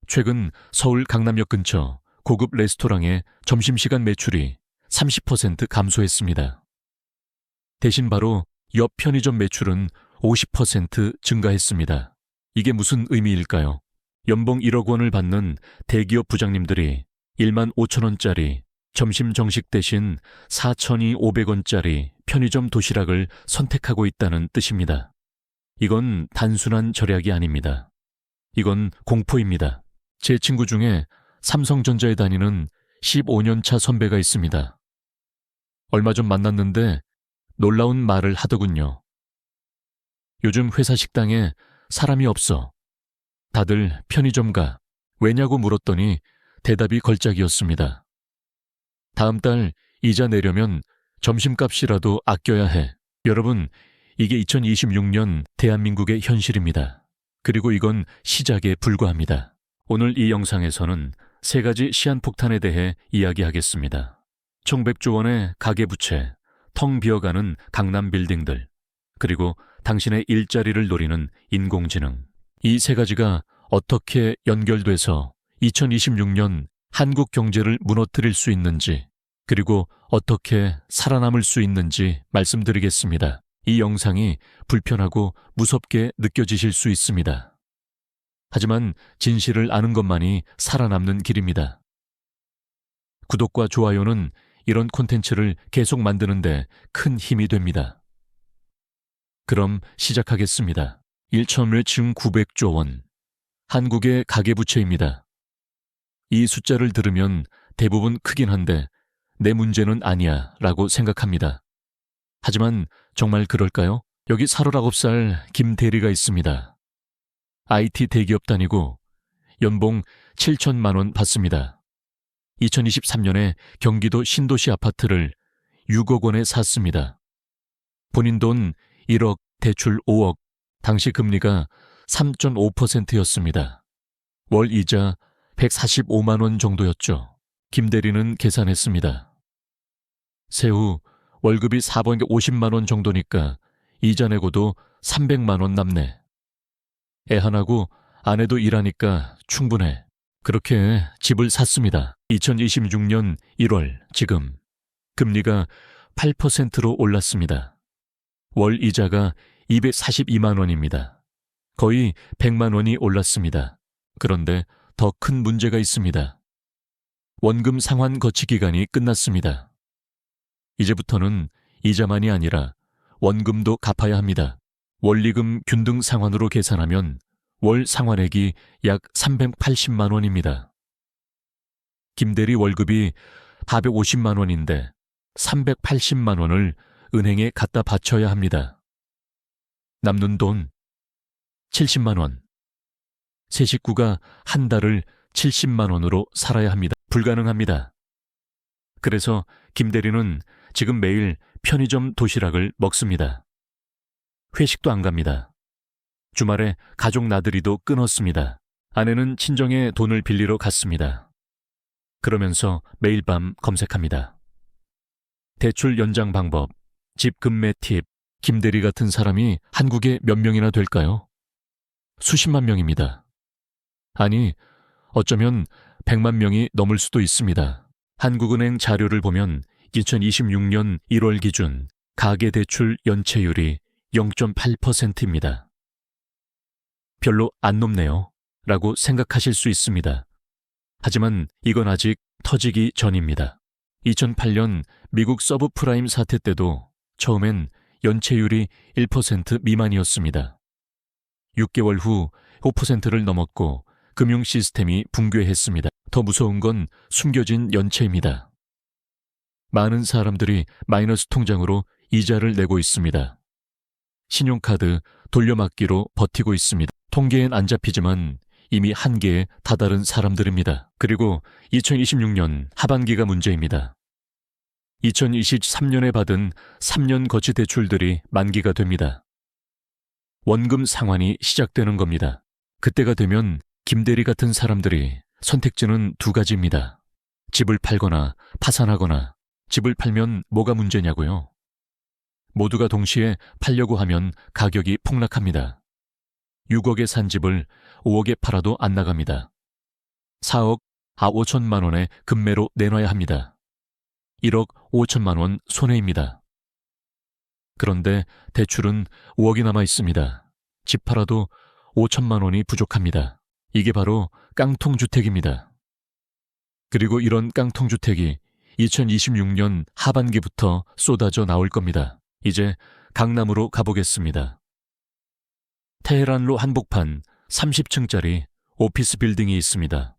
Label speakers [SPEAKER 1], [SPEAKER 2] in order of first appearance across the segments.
[SPEAKER 1] 최근 서울 강남역 근처 고급 레스토랑의 점심시간 매출이 30% 감소했습니다. 대신 바로 옆 편의점 매출은 50% 증가했습니다. 이게 무슨 의미일까요? 연봉 1억 원을 받는 대기업 부장님들이 1만 5천 원짜리 점심 정식 대신 4,500원짜리 편의점 도시락을 선택하고 있다는 뜻입니다. 이건 단순한 절약이 아닙니다. 이건 공포입니다. 제 친구 중에 삼성전자에 다니는 15년차 선배가 있습니다. 얼마 전 만났는데 놀라운 말을 하더군요. 요즘 회사 식당에 사람이 없어. 다들 편의점 가. 왜냐고 물었더니 대답이 걸작이었습니다. 다음 달 이자 내려면 점심값이라도 아껴야 해. 여러분, 이게 2026년 대한민국의 현실입니다. 그리고 이건 시작에 불과합니다. 오늘 이 영상에서는 3가지 시한폭탄에 대해 이야기하겠습니다. 1,100조 원의 가계부채, 텅 비어가는 강남 빌딩들, 그리고 당신의 일자리를 노리는 인공지능. 이 3가지가 어떻게 연결돼서 2026년 한국 경제를 무너뜨릴 수 있는지, 그리고 어떻게 살아남을 수 있는지 말씀드리겠습니다. 이 영상이 불편하고 무섭게 느껴지실 수 있습니다. 하지만 진실을 아는 것만이 살아남는 길입니다. 구독과 좋아요는 이런 콘텐츠를 계속 만드는데 큰 힘이 됩니다. 그럼 시작하겠습니다. 1,900조 원. 한국의 가계부채입니다. 이 숫자를 들으면 대부분 크긴 한데 내 문제는 아니야 라고 생각합니다. 하지만 정말 그럴까요? 여기 39살 김 대리가 있습니다. IT 대기업 다니고 연봉 7천만 원 받습니다. 2023년에 경기도 신도시 아파트를 6억 원에 샀습니다. 본인 돈 1억, 대출 5억, 당시 금리가 3.5%였습니다. 월 이자 145만 원 정도였죠. 김 대리는 계산했습니다. 세후 월급이 450만 원 정도니까 이자 내고도 300만 원 남네. 애 하나고 아내도 일하니까 충분해. 그렇게 집을 샀습니다. 2026년 1월 지금 금리가 8%로 올랐습니다. 월 이자가 242만 원입니다. 거의 100만 원이 올랐습니다. 그런데 더 큰 문제가 있습니다. 원금 상환 거치 기간이 끝났습니다. 이제부터는 이자만이 아니라 원금도 갚아야 합니다. 원리금 균등 상환으로 계산하면 월 상환액이 약 380만 원입니다. 김대리 월급이 450만 원인데 380만 원을 은행에 갖다 바쳐야 합니다. 남는 돈 70만 원. 세 식구가 한 달을 70만 원으로 살아야 합니다. 불가능합니다. 그래서 김대리는 지금 매일 편의점 도시락을 먹습니다. 회식도 안 갑니다. 주말에 가족 나들이도 끊었습니다. 아내는 친정에 돈을 빌리러 갔습니다. 그러면서 매일 밤 검색합니다. 대출 연장 방법, 집 급매 팁, 김대리 같은 사람이 한국에 몇 명이나 될까요? 수십만 명입니다. 아니, 어쩌면 100만 명이 넘을 수도 있습니다. 한국은행 자료를 보면 2026년 1월 기준 가계대출 연체율이 0.8%입니다. 별로 안 높네요 라고 생각하실 수 있습니다. 하지만 이건 아직 터지기 전입니다. 2008년 미국 서브프라임 사태 때도 처음엔 연체율이 1% 미만이었습니다. 6개월 후 5%를 넘었고 금융 시스템이 붕괴했습니다. 더 무서운 건 숨겨진 연체입니다. 많은 사람들이 마이너스 통장으로 이자를 내고 있습니다. 신용카드 돌려막기로 버티고 있습니다. 통계엔 안 잡히지만 이미 한계에 다다른 사람들입니다. 그리고 2026년 하반기가 문제입니다. 2023년에 받은 3년 거치 대출들이 만기가 됩니다. 원금 상환이 시작되는 겁니다. 그때가 되면 김대리 같은 사람들이 선택지는 2가지입니다. 집을 팔거나 파산하거나. 집을 팔면 뭐가 문제냐고요? 모두가 동시에 팔려고 하면 가격이 폭락합니다. 6억에 산 집을 5억에 팔아도 안 나갑니다. 4억 5천만 원의 금매로 내놔야 합니다. 1억 5천만 원 손해입니다. 그런데 대출은 5억이 남아 있습니다. 집 팔아도 5천만 원이 부족합니다. 이게 바로 깡통주택입니다. 그리고 이런 깡통주택이 2026년 하반기부터 쏟아져 나올 겁니다. 이제 강남으로 가보겠습니다. 테헤란로 한복판 30층짜리 오피스 빌딩이 있습니다.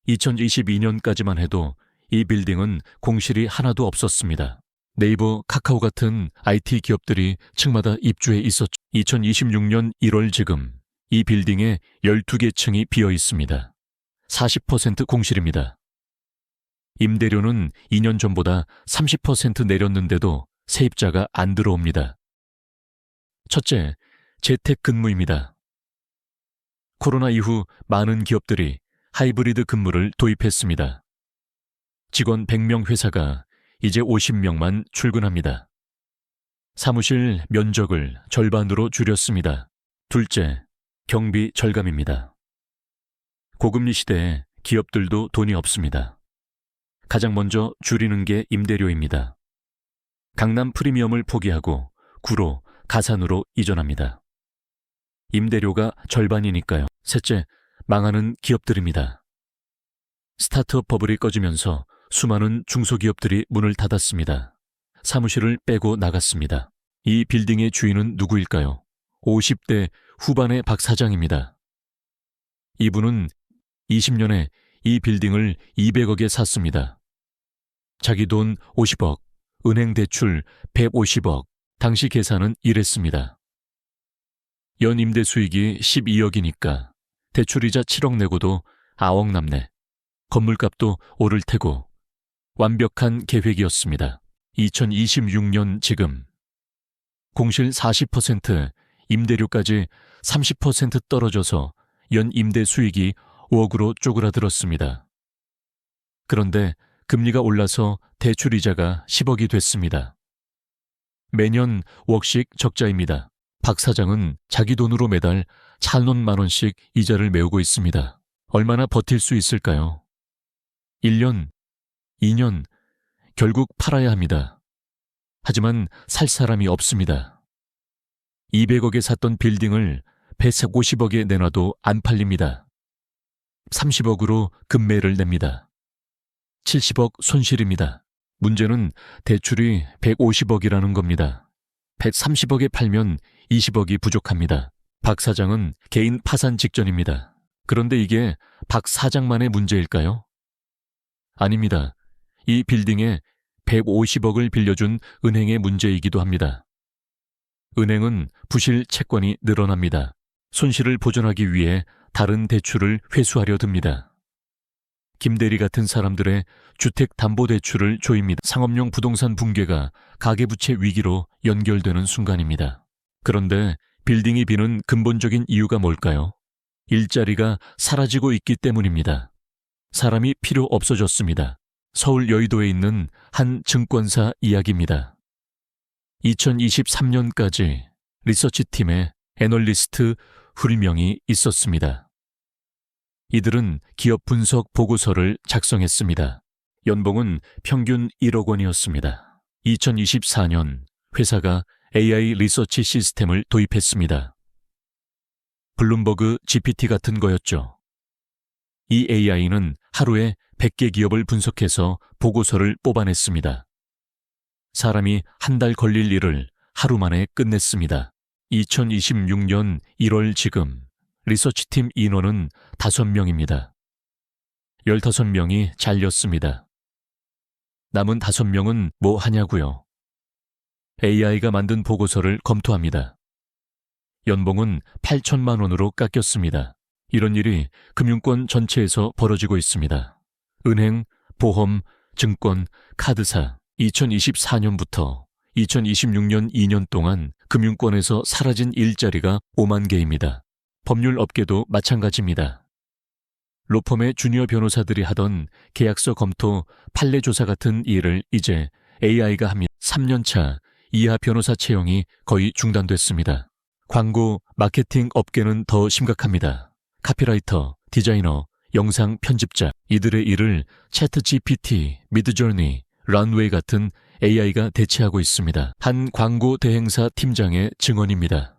[SPEAKER 1] 2022년까지만 해도 이 빌딩은 공실이 하나도 없었습니다. 네이버, 카카오 같은 IT 기업들이 층마다 입주해 있었죠. 2026년 1월 지금 이 빌딩에 12개 층이 비어 있습니다. 40% 공실입니다. 임대료는 2년 전보다 30% 내렸는데도 세입자가 안 들어옵니다. 첫째, 재택근무입니다. 코로나 이후 많은 기업들이 하이브리드 근무를 도입했습니다. 직원 100명 회사가 이제 50명만 출근합니다. 사무실 면적을 절반으로 줄였습니다. 둘째, 경비 절감입니다. 고금리 시대에 기업들도 돈이 없습니다. 가장 먼저 줄이는 게 임대료입니다. 강남 프리미엄을 포기하고 구로, 가산으로 이전합니다. 임대료가 절반이니까요. 셋째, 망하는 기업들입니다. 스타트업 버블이 꺼지면서 수많은 중소기업들이 문을 닫았습니다. 사무실을 빼고 나갔습니다. 이 빌딩의 주인은 누구일까요? 50대 후반의 박 사장입니다. 이분은 20년에 이 빌딩을 200억에 샀습니다. 자기 돈 50억, 은행 대출 150억, 당시 계산은 이랬습니다. 연임대 수익이 12억이니까 대출이자 7억 내고도 9억 남네. 건물값도 오를 테고 완벽한 계획이었습니다. 2026년 지금 공실 40%, 임대료까지 30% 떨어져서 연임대 수익이 5억으로 쪼그라들었습니다. 그런데 금리가 올라서 대출이자가 10억이 됐습니다. 매년 웍씩 적자입니다. 박 사장은 자기 돈으로 매달 1,000만 원씩 이자를 메우고 있습니다. 얼마나 버틸 수 있을까요? 1년, 2년, 결국 팔아야 합니다. 하지만 살 사람이 없습니다. 200억에 샀던 빌딩을 150억에 내놔도 안 팔립니다. 30억으로 금매를 냅니다. 70억 손실입니다. 문제는 대출이 150억이라는 겁니다. 130억에 팔면 20억이 부족합니다. 박 사장은 개인 파산 직전입니다. 그런데 이게 박 사장만의 문제일까요? 아닙니다. 이 빌딩에 150억을 빌려준 은행의 문제이기도 합니다. 은행은 부실 채권이 늘어납니다. 손실을 보전하기 위해 다른 대출을 회수하려 듭니다. 김대리 같은 사람들의 주택담보대출을 조입니다. 상업용 부동산 붕괴가 가계부채 위기로 연결되는 순간입니다. 그런데 빌딩이 비는 근본적인 이유가 뭘까요? 일자리가 사라지고 있기 때문입니다. 사람이 필요 없어졌습니다. 서울 여의도에 있는 한 증권사 이야기입니다. 2023년까지 리서치팀에 애널리스트 2명이 있었습니다. 이들은 기업 분석 보고서를 작성했습니다. 연봉은 평균 1억 원이었습니다. 2024년 회사가 AI 리서치 시스템을 도입했습니다. 블룸버그 GPT 같은 거였죠. 이 AI는 하루에 100개 기업을 분석해서 보고서를 뽑아냈습니다. 사람이 한 달 걸릴 일을 하루 만에 끝냈습니다. 2026년 1월 지금 리서치팀 인원은 5명입니다. 15명이 잘렸습니다. 남은 5명은 뭐 하냐고요? AI가 만든 보고서를 검토합니다. 연봉은 8천만 원으로 깎였습니다. 이런 일이 금융권 전체에서 벌어지고 있습니다. 은행, 보험, 증권, 카드사 2024년부터 2026년 2년 동안 금융권에서 사라진 일자리가 5만 개입니다. 법률 업계도 마찬가지입니다. 로펌의 주니어 변호사들이 하던 계약서 검토, 판례 조사 같은 일을 이제 AI가 합니다. 3년차 이하 변호사 채용이 거의 중단됐습니다. 광고, 마케팅 업계는 더 심각합니다. 카피라이터, 디자이너, 영상 편집자, 이들의 일을 채트 GPT, 미드저니, 런웨이 같은 AI가 대체하고 있습니다. 한 광고 대행사 팀장의 증언입니다.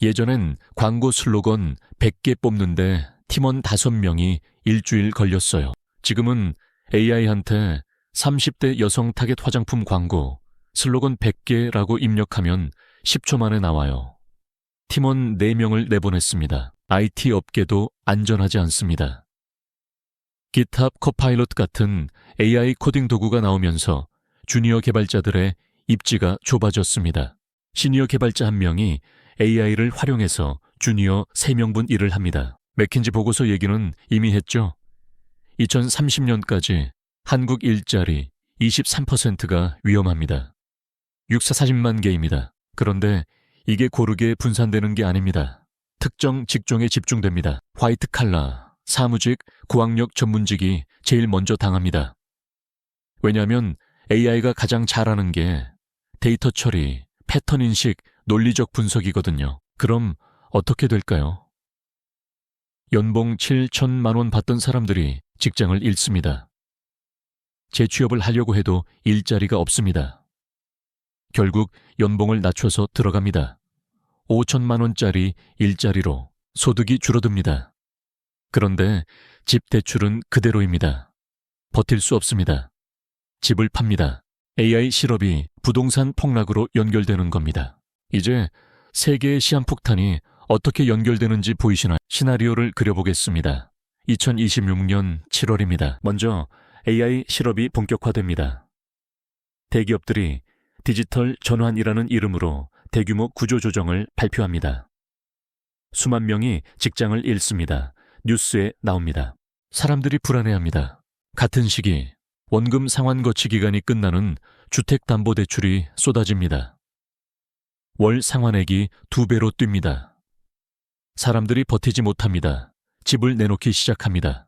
[SPEAKER 1] 예전엔 광고 슬로건 100개 뽑는데 팀원 5명이 일주일 걸렸어요. 지금은 AI한테 30대 여성 타겟 화장품 광고 슬로건 100개라고 입력하면 10초 만에 나와요. 팀원 4명을 내보냈습니다. IT 업계도 안전하지 않습니다. GitHub 코파일럿 같은 AI 코딩 도구가 나오면서 주니어 개발자들의 입지가 좁아졌습니다. 시니어 개발자 1명이 AI를 활용해서 주니어 3명분 일을 합니다. 맥킨지 보고서 얘기는 이미 했죠. 2030년까지 한국 일자리 23%가 위험합니다. 육사 40만 개입니다. 그런데 이게 고르게 분산되는 게 아닙니다. 특정 직종에 집중됩니다. 화이트 칼라, 사무직, 고학력 전문직이 제일 먼저 당합니다. 왜냐하면 AI가 가장 잘하는 게 데이터 처리, 패턴 인식, 논리적 분석이거든요. 그럼 어떻게 될까요? 연봉 7천만 원 받던 사람들이 직장을 잃습니다. 재취업을 하려고 해도 일자리가 없습니다. 결국 연봉을 낮춰서 들어갑니다. 5천만 원짜리 일자리로 소득이 줄어듭니다. 그런데 집 대출은 그대로입니다. 버틸 수 없습니다. 집을 팝니다. AI 실업이 부동산 폭락으로 연결되는 겁니다. 이제 세계의 시한폭탄이 어떻게 연결되는지 보이시나요? 시나리오를 그려보겠습니다. 2026년 7월입니다. 먼저 AI 실업이 본격화됩니다. 대기업들이 디지털 전환이라는 이름으로 대규모 구조조정을 발표합니다. 수만 명이 직장을 잃습니다. 뉴스에 나옵니다. 사람들이 불안해합니다. 같은 시기 원금 상환 거치 기간이 끝나는 주택담보대출이 쏟아집니다. 월 상환액이 2배로 뜁니다. 사람들이 버티지 못합니다. 집을 내놓기 시작합니다.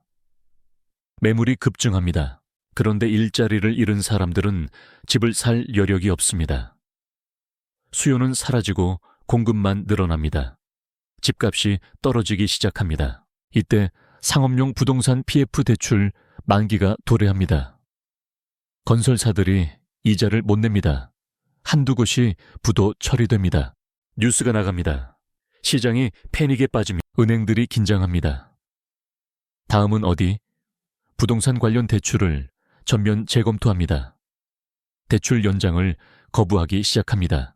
[SPEAKER 1] 매물이 급증합니다. 그런데 일자리를 잃은 사람들은 집을 살 여력이 없습니다. 수요는 사라지고 공급만 늘어납니다. 집값이 떨어지기 시작합니다. 이때 상업용 부동산 PF 대출 만기가 도래합니다. 건설사들이 이자를 못 냅니다. 한두 곳이 부도 처리됩니다. 뉴스가 나갑니다. 시장이 패닉에 빠지며 은행들이 긴장합니다. 다음은 어디? 부동산 관련 대출을 전면 재검토합니다. 대출 연장을 거부하기 시작합니다.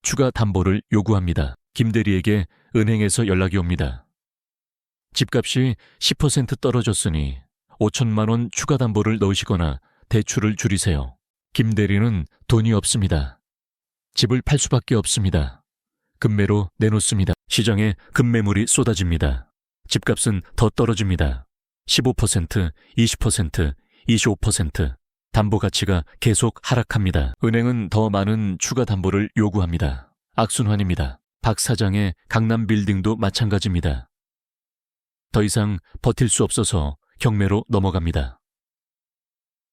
[SPEAKER 1] 추가 담보를 요구합니다. 김대리에게 은행에서 연락이 옵니다. 집값이 10% 떨어졌으니 5천만 원 추가 담보를 넣으시거나 대출을 줄이세요. 김대리는 돈이 없습니다. 집을 팔 수밖에 없습니다. 급매로 내놓습니다. 시장에 급매물이 쏟아집니다. 집값은 더 떨어집니다. 15%, 20%, 25%. 담보 가치가 계속 하락합니다. 은행은 더 많은 추가 담보를 요구합니다. 악순환입니다. 박 사장의 강남 빌딩도 마찬가지입니다. 더 이상 버틸 수 없어서 경매로 넘어갑니다.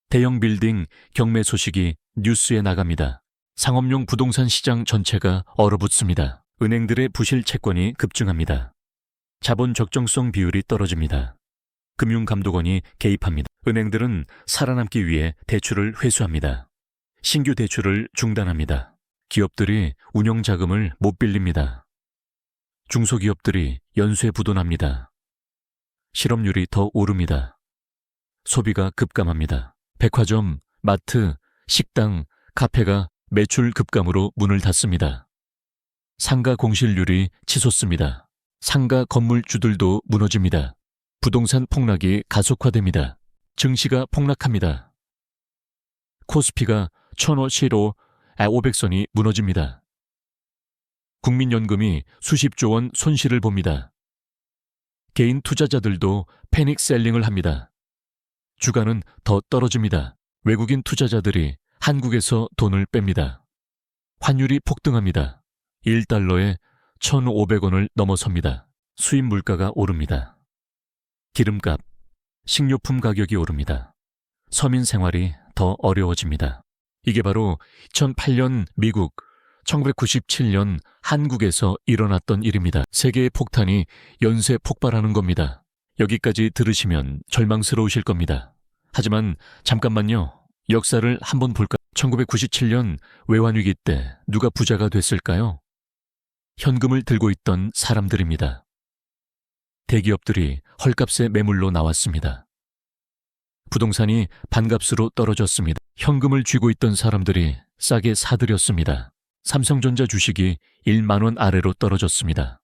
[SPEAKER 1] 대형 빌딩 경매 소식이 뉴스에 나갑니다. 상업용 부동산 시장 전체가 얼어붙습니다. 은행들의 부실 채권이 급증합니다. 자본 적정성 비율이 떨어집니다. 금융감독원이 개입합니다. 은행들은 살아남기 위해 대출을 회수합니다. 신규 대출을 중단합니다. 기업들이 운영자금을 못 빌립니다. 중소기업들이 연쇄 부도납니다. 실업률이 더 오릅니다. 소비가 급감합니다. 백화점, 마트, 식당, 카페가 매출 급감으로 문을 닫습니다. 상가 공실률이 치솟습니다. 상가 건물주들도 무너집니다. 부동산 폭락이 가속화됩니다. 증시가 폭락합니다. 코스피가 500선이 무너집니다. 국민연금이 수십조 원 손실을 봅니다. 개인 투자자들도 패닉 셀링을 합니다. 주가는 더 떨어집니다. 외국인 투자자들이 한국에서 돈을 뺍니다. 환율이 폭등합니다. 1달러에 1,500원을 넘어섭니다. 수입 물가가 오릅니다. 기름값, 식료품 가격이 오릅니다. 서민 생활이 더 어려워집니다. 이게 바로 2008년 미국, 1997년 한국에서 일어났던 일입니다. 세계의 폭탄이 연쇄 폭발하는 겁니다. 여기까지 들으시면 절망스러우실 겁니다. 하지만 잠깐만요. 역사를 한번 볼까? 1997년 외환위기 때 누가 부자가 됐을까요? 현금을 들고 있던 사람들입니다. 대기업들이 헐값에 매물로 나왔습니다. 부동산이 반값으로 떨어졌습니다. 현금을 쥐고 있던 사람들이 싸게 사들였습니다. 삼성전자 주식이 1만 원 아래로 떨어졌습니다.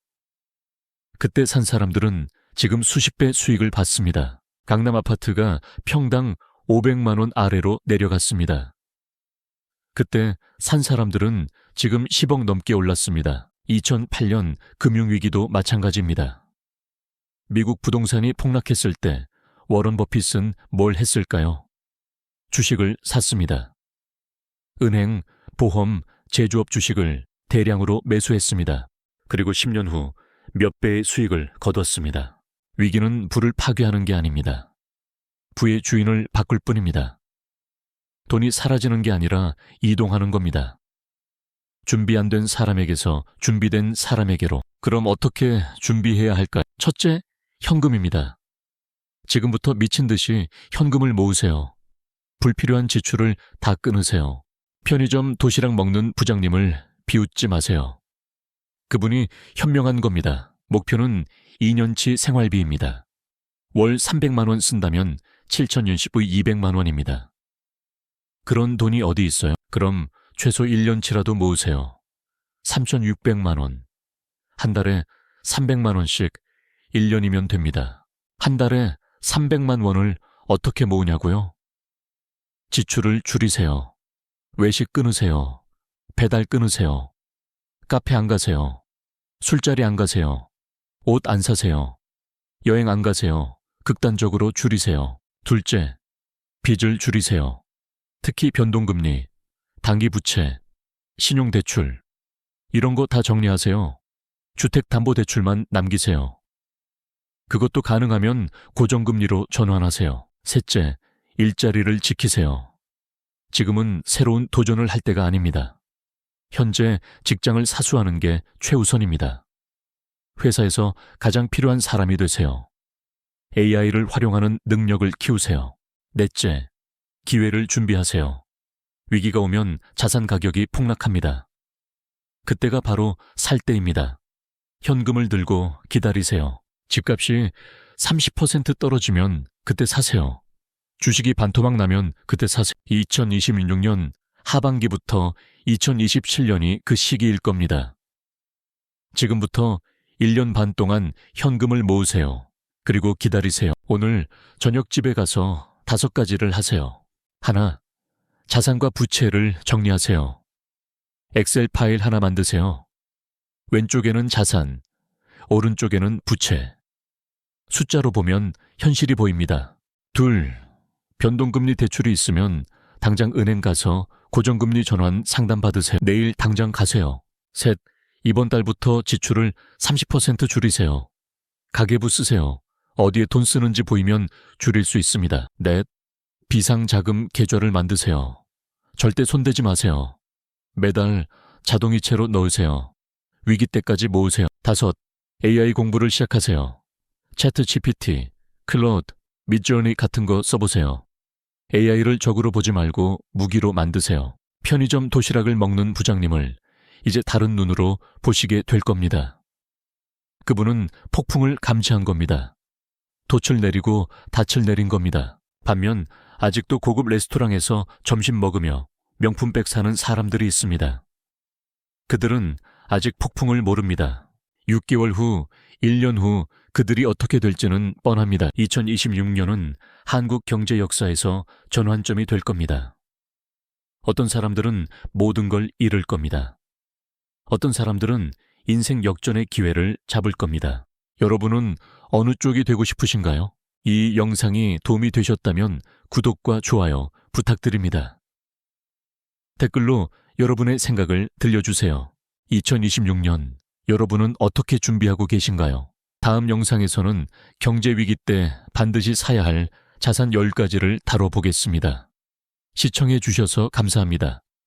[SPEAKER 1] 그때 산 사람들은 지금 수십 배 수익을 받습니다. 강남 아파트가 평당 500만 원 아래로 내려갔습니다. 그때 산 사람들은 지금 10억 넘게 올랐습니다. 2008년 금융위기도 마찬가지입니다. 미국 부동산이 폭락했을 때 워런 버핏은 뭘 했을까요? 주식을 샀습니다. 은행, 보험, 제조업 주식을 대량으로 매수했습니다. 그리고 10년 후 몇 배의 수익을 거뒀습니다. 위기는 부를 파괴하는 게 아닙니다. 부의 주인을 바꿀 뿐입니다. 돈이 사라지는 게 아니라 이동하는 겁니다. 준비 안 된 사람에게서 준비된 사람에게로. 그럼 어떻게 준비해야 할까요? 첫째, 현금입니다. 지금부터 미친 듯이 현금을 모으세요. 불필요한 지출을 다 끊으세요. 편의점 도시락 먹는 부장님을 비웃지 마세요. 그분이 현명한 겁니다. 목표는 2년치 생활비입니다. 월 300만 원 쓴다면 7,000년씩 200만 원입니다. 그런 돈이 어디 있어요? 그럼 최소 1년치라도 모으세요. 3,600만 원. 한 달에 300만 원씩 1년이면 됩니다. 한 달에 300만 원을 어떻게 모으냐고요? 지출을 줄이세요. 외식 끊으세요. 배달 끊으세요. 카페 안 가세요. 술자리 안 가세요. 옷 안 사세요. 여행 안 가세요. 극단적으로 줄이세요. 둘째, 빚을 줄이세요. 특히 변동금리, 단기부채, 신용대출 이런 거 다 정리하세요. 주택담보대출만 남기세요. 그것도 가능하면 고정금리로 전환하세요. 셋째, 일자리를 지키세요. 지금은 새로운 도전을 할 때가 아닙니다. 현재 직장을 사수하는 게 최우선입니다. 회사에서 가장 필요한 사람이 되세요. AI를 활용하는 능력을 키우세요. 넷째, 기회를 준비하세요. 위기가 오면 자산 가격이 폭락합니다. 그때가 바로 살 때입니다. 현금을 들고 기다리세요. 집값이 30% 떨어지면 그때 사세요. 주식이 반토막 나면 그때 사세요. 2026년 하반기부터 2027년이 그 시기일 겁니다. 지금부터 1년 반 동안 현금을 모으세요. 그리고 기다리세요. 오늘 저녁 집에 가서 5가지를 하세요. 하나, 자산과 부채를 정리하세요. 엑셀 파일 하나 만드세요. 왼쪽에는 자산, 오른쪽에는 부채. 숫자로 보면 현실이 보입니다. 둘, 변동금리 대출이 있으면 당장 은행 가서 고정금리 전환 상담 받으세요. 내일 당장 가세요. 셋, 이번 달부터 지출을 30% 줄이세요. 가계부 쓰세요. 어디에 돈 쓰는지 보이면 줄일 수 있습니다. 넷, 비상자금 계좌를 만드세요. 절대 손대지 마세요. 매달 자동이체로 넣으세요. 위기 때까지 모으세요. 다섯, AI 공부를 시작하세요. 채트 GPT, 클로드, 미드저니 같은 거 써보세요. AI를 적으로 보지 말고 무기로 만드세요. 편의점 도시락을 먹는 부장님을 이제 다른 눈으로 보시게 될 겁니다. 그분은 폭풍을 감지한 겁니다. 돛을 내리고 닻을 내린 겁니다. 반면 아직도 고급 레스토랑에서 점심 먹으며 명품백 사는 사람들이 있습니다. 그들은 아직 폭풍을 모릅니다. 6개월 후, 1년 후 그들이 어떻게 될지는 뻔합니다. 2026년은 한국 경제 역사에서 전환점이 될 겁니다. 어떤 사람들은 모든 걸 잃을 겁니다. 어떤 사람들은 인생 역전의 기회를 잡을 겁니다. 여러분은 어느 쪽이 되고 싶으신가요? 이 영상이 도움이 되셨다면 구독과 좋아요 부탁드립니다. 댓글로 여러분의 생각을 들려주세요. 2026년 여러분은 어떻게 준비하고 계신가요? 다음 영상에서는 경제위기 때 반드시 사야 할 자산 10가지를 다뤄보겠습니다. 시청해 주셔서 감사합니다.